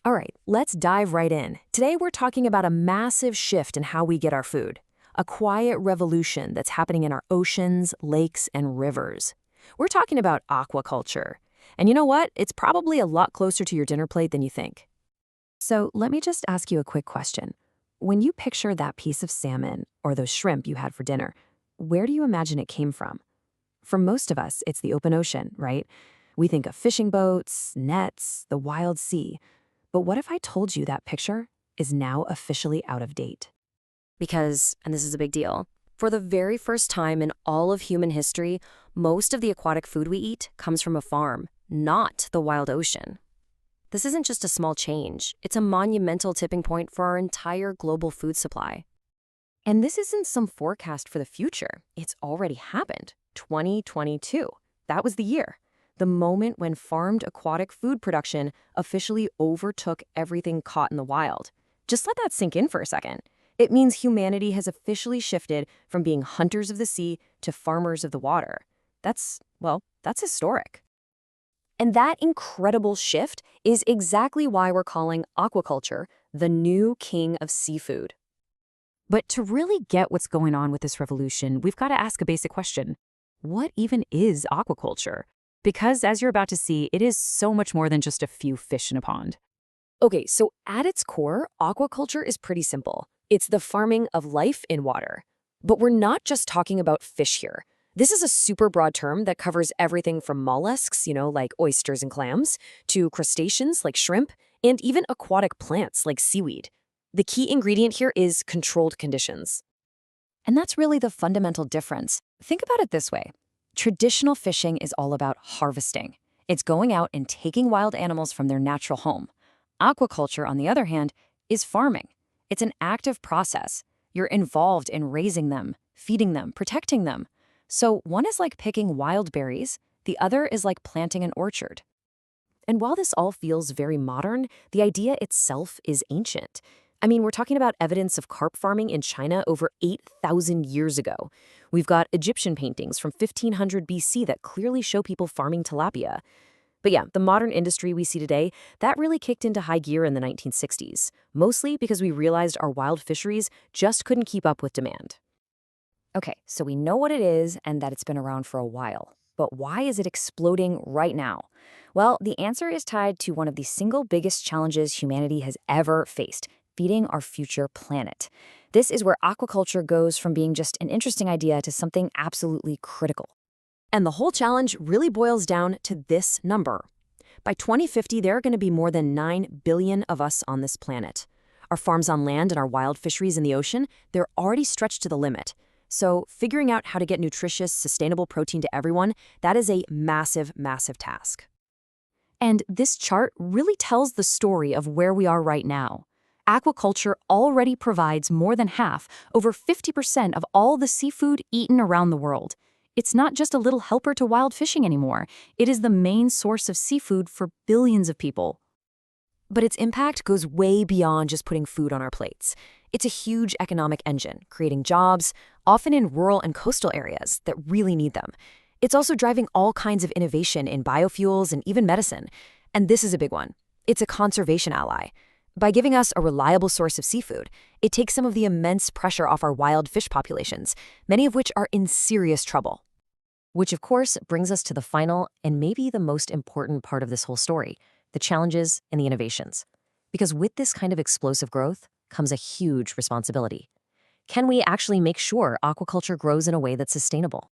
All right, let's dive right in. Today we're talking about a massive shift in how we get our food, a quiet revolution that's happening in our oceans, lakes, and rivers. We're talking about aquaculture. And you know what? It's probably a lot closer to your dinner plate than you think. So let me just ask you a quick question. When you picture that piece of salmon or those shrimp you had for dinner, where do you imagine it came from? For most of us, it's the open ocean, right? We think of fishing boats, nets, the wild sea. But what if I told you that picture is now officially out of date? Because, and this is a big deal, for the very first time in all of human history, most of the aquatic food we eat comes from a farm, not the wild ocean. This isn't just a small change, it's a monumental tipping point for our entire global food supply. And this isn't some forecast for the future, it's already happened. 2022. That was the year. The moment when farmed aquatic food production officially overtook everything caught in the wild. Just let that sink in for a second. It means humanity has officially shifted from being hunters of the sea to farmers of the water. That's historic. And that incredible shift is exactly why we're calling aquaculture the new king of seafood. But to really get what's going on with this revolution, we've got to ask a basic question. What even is aquaculture? Because as you're about to see, it is so much more than just a few fish in a pond. Okay, so at its core, aquaculture is pretty simple. It's the farming of life in water. But we're not just talking about fish here. This is a super broad term that covers everything from mollusks, like oysters and clams, to crustaceans like shrimp, and even aquatic plants like seaweed. The key ingredient here is controlled conditions. And that's really the fundamental difference. Think about it this way. Traditional fishing is all about harvesting. It's going out and taking wild animals from their natural home. Aquaculture, on the other hand, is farming. It's an active process. You're involved in raising them, feeding them, protecting them. So one is like picking wild berries, the other is like planting an orchard. And while this all feels very modern, the idea itself is ancient. I mean, we're talking about evidence of carp farming in China over 8,000 years ago. We've got Egyptian paintings from 1500 BC that clearly show people farming tilapia. But yeah, the modern industry we see today, that really kicked into high gear in the 1960s, mostly because we realized our wild fisheries just couldn't keep up with demand. Okay, so we know what it is and that it's been around for a while. But why is it exploding right now? Well, the answer is tied to one of the single biggest challenges humanity has ever faced: feeding our future planet. This is where aquaculture goes from being just an interesting idea to something absolutely critical. And the whole challenge really boils down to this number. By 2050, there are going to be more than 9 billion of us on this planet. Our farms on land and our wild fisheries in the ocean, they're already stretched to the limit. So figuring out how to get nutritious, sustainable protein to everyone, that is a massive, massive task. And this chart really tells the story of where we are right now. Aquaculture already provides more than half, over 50% of all the seafood eaten around the world. It's not just a little helper to wild fishing anymore. It is the main source of seafood for billions of people. But its impact goes way beyond just putting food on our plates. It's a huge economic engine, creating jobs, often in rural and coastal areas that really need them. It's also driving all kinds of innovation in biofuels and even medicine. And this is a big one. It's a conservation ally. By giving us a reliable source of seafood, it takes some of the immense pressure off our wild fish populations, many of which are in serious trouble. Which, of course, brings us to the final and maybe the most important part of this whole story: the challenges and the innovations. Because with this kind of explosive growth comes a huge responsibility. Can we actually make sure aquaculture grows in a way that's sustainable?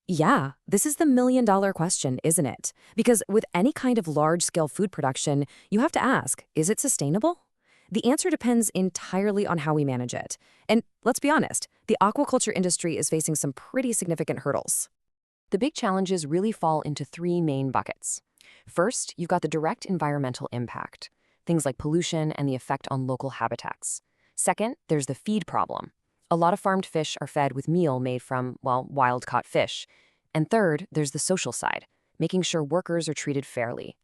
Yeah, this is the million-dollar question, isn't it? Because with any kind of large-scale food production, you have to ask, is it sustainable? The answer depends entirely on how we manage it. And let's be honest, the aquaculture industry is facing some pretty significant hurdles. The big challenges really fall into three main buckets. First, you've got the direct environmental impact, things like pollution and the effect on local habitats. Second, there's the feed problem. A lot of farmed fish are fed with meal made from, wild-caught fish. And third, there's the social side, making sure workers are treated fairly.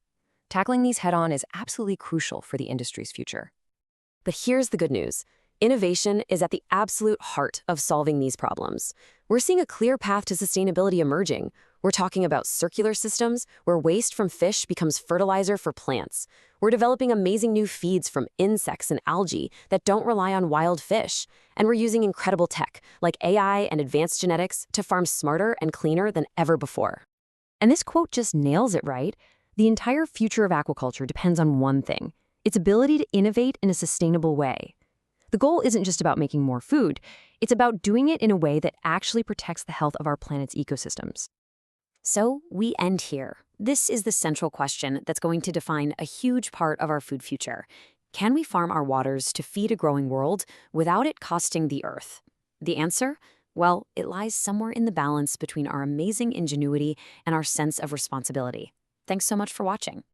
Tackling these head-on is absolutely crucial for the industry's future. But here's the good news. Innovation is at the absolute heart of solving these problems. We're seeing a clear path to sustainability emerging, We're talking about circular systems where waste from fish becomes fertilizer for plants. We're developing amazing new feeds from insects and algae that don't rely on wild fish. And we're using incredible tech, like AI and advanced genetics, to farm smarter and cleaner than ever before. And this quote just nails it, right? The entire future of aquaculture depends on one thing: its ability to innovate in a sustainable way. The goal isn't just about making more food, it's about doing it in a way that actually protects the health of our planet's ecosystems. So we end here. This is the central question that's going to define a huge part of our food future. Can we farm our waters to feed a growing world without it costing the Earth? The answer? Well, it lies somewhere in the balance between our amazing ingenuity and our sense of responsibility. Thanks so much for watching.